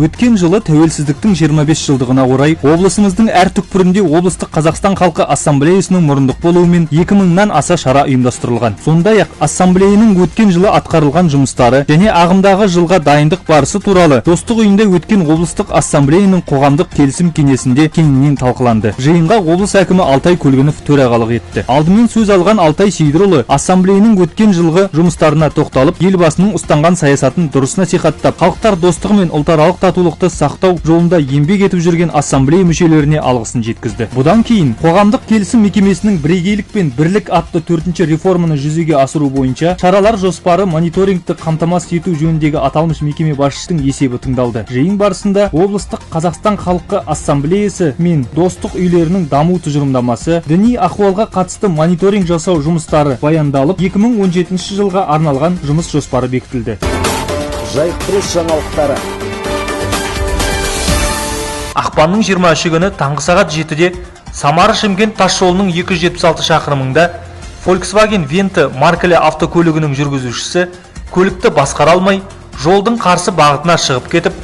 Өткен жылы тәуелсіздіктің 25 жылдығына орай облысымыздың әр түкпірінде облыстық Қазақстан халқы ассамблеясының мұрындық болуымен 2000-нан аса шара ұйымдастырылған. Сондай-ақ ассамблеяның өткен жылы атқарылған жұмыстары және ағымдағы жылға дайындық барысы туралы Достық үйінде өткен облыстық ассамблеяның қоғамдық келісім кеңесінде кеңінен талқыланды. Жиынға облыс әкімі Алтай Көлгінов төрағалық етті. Алдымен сөз алған Алтай Сейдірұлы ассамблеяның өткен жылғы жұмыстарына тоқталып, елбасының ұстанған саясатын дұрыс насихаттап, халықтар достығы мен ұлтаралық татулықты сақтау жолында еңбек етіп жүрген ассамблея мүшелеріне алғысын жеткізді. Бұдан кейін қоғамдық келісім мекемесінің бірегейлік пен бірлік атты 4-ші реформаны жүзеге асыру бойынша шаралар жоспары мониторингті қамтамасыз ету жөніндегі аталмыш мекеме басшысының есебі тыңдалды. Жиын барысында облыстық Қазақстан халқы ассамблеясы мен достық үйлерінің даму тұжырымдамасы, діни ахуалға қатысты мониторинг жасау жұмыстары баяндалып, 2017 жылға арналған жұмыс жоспары бекітілді. Жайықтыру жаңалықтары. Ақпанның 23 күні таңғы сағат 7-де Самара-Шымкент тасжолының 276 шақырымында Volkswagen Vento маркалы автокөлігінің жүргізушісі көлікті басқара алмай, жолдың қарсы бағытына шығып кетіп,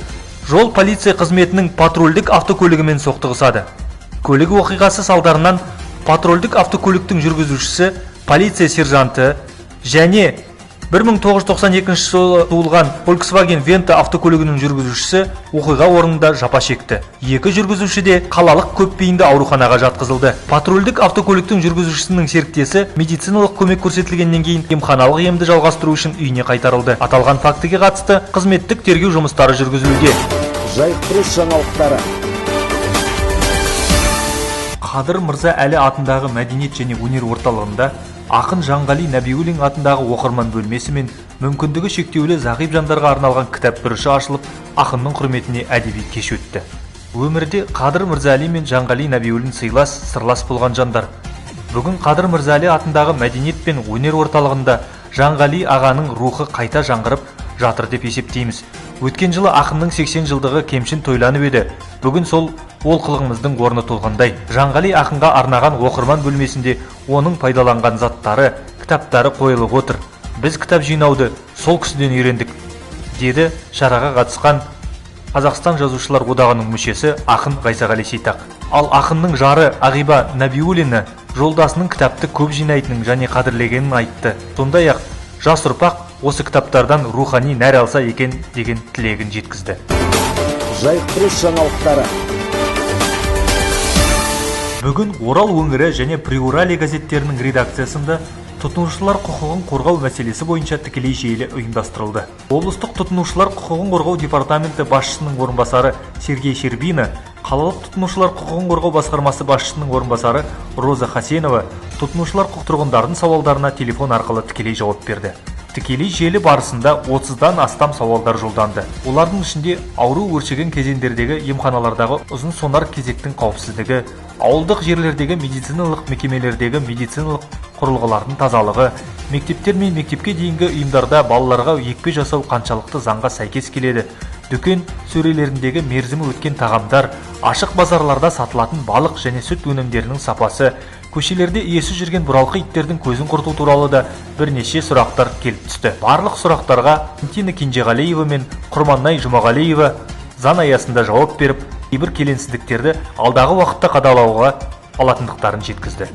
жол полиция қызметінің патрульдік автокөлігімен соқтығысады. Көлік оқиғасы салдарынан патрульдік автокөліктің жүргізушісі, полиция сержанты және 1992 жылы туылған Volkswagen Vento автокөлігінің жүргізушісі оқиға орнында жапа шекті. Екі жүргізуші де қалалық көпбейінді ауруханаға жатқызылды. Патрульдік автокөліктің жүргізушісінің серіктесі медициналық көмек көрсетілгеннен кейін емханалық емді жалғастыру үшін үйіне қайтарылды. Аталған фактіге қатысты қызметтік тергеу жұмыстары жүргізілуде. Жайықтыру жаңалықтары. Қадыр Мырза Әлі атындағы мәдениет және өнер орталығында ақын Жанғали Нәбиуллин атындағы оқырман бөлмесі мен мүмкіндігі шектеулі зағип жандарға арналған кітап бұрышы ашылып, ақынның құрметіне әдеби кеш өтті. Өмірде Қадыр Мырза Әли мен Жанғали Нәбиуллин сырлас болған жандар. Бүгін Қадыр Мырза Әли атындағы мәдениет пен өнер орталығында Жанғали ағаның рухы қайта жаңғырып жатыр деп есептейміз. Өткен жылы ақынның 80 жылдығы кемшін тойланып еді. Бүгін сол олқылығымыздың орны толғандай. Жанғали ақынға арнаған оқырман бөлмесінде оның пайдаланған заттары, кітаптары қойылып отыр. Біз кітап жинауды сол кісіден үйрендік, деді шараға қатысқан Қазақстан жазушылар одағының мүшесі ақын Ғайсағали Сейтақ. Ал ақынның жары Ағиба Нәбиуллина жолдасының кітапты көп жинайтынын және қадірлегенін айтты. Сондай-ақ жас ұрпақ осы кітаптардан рухани нәр алса екен деген тілегін жеткізді. Жайықтыру жаңалықтары. Бүгін Орал өңірі және Приурале газеттерінің редакциясында тұтынушылар құқығын қорғау мәселесі бойынша тікелей желі ұйымдастырылды. Облыстық тұтынушылар құқығын қорғау департаменті басшысының орынбасары Сергей Щербина, қалалық тұтынушылар құқығын қорғау басқармасы басшысының орынбасары Роза Хасенова тұтынушылар құқық тұрғындардың сауалдарына телефон арқылы тікелей жауап берді. Тікелей желі барысында 30-дан астам сауалдар жолданды. Олардың ішінде ауру өршіген кезеңдердегі емханалардағы ұзын сонар кезектің қауіпсіздігі, ауылдық жерлердегі медициналық мекемелердегі медициналық құрылғылардың тазалығы, мектептер мен мектепке дейінгі ұйымдарда балаларға екпе жасау қаншалықты заңға сәйкес келеді, дүкен сөрелеріндегі мерзімі өткен тағамдар, ашық базарларда сатылатын балық және сүт өнімдерінің сапасы, көшелерде иесіз жүрген бұралқы иттердің көзін құрту туралы да бірнеше сұрақтар келіп түсті. Барлық сұрақтарға Тина Кенжеғалиева мен Құрманай Жұмағалиева заң аясында жауап беріп, кейбір келеңсіздіктерді алдағы уақытта қадағалауға алатындықтарын жеткізді.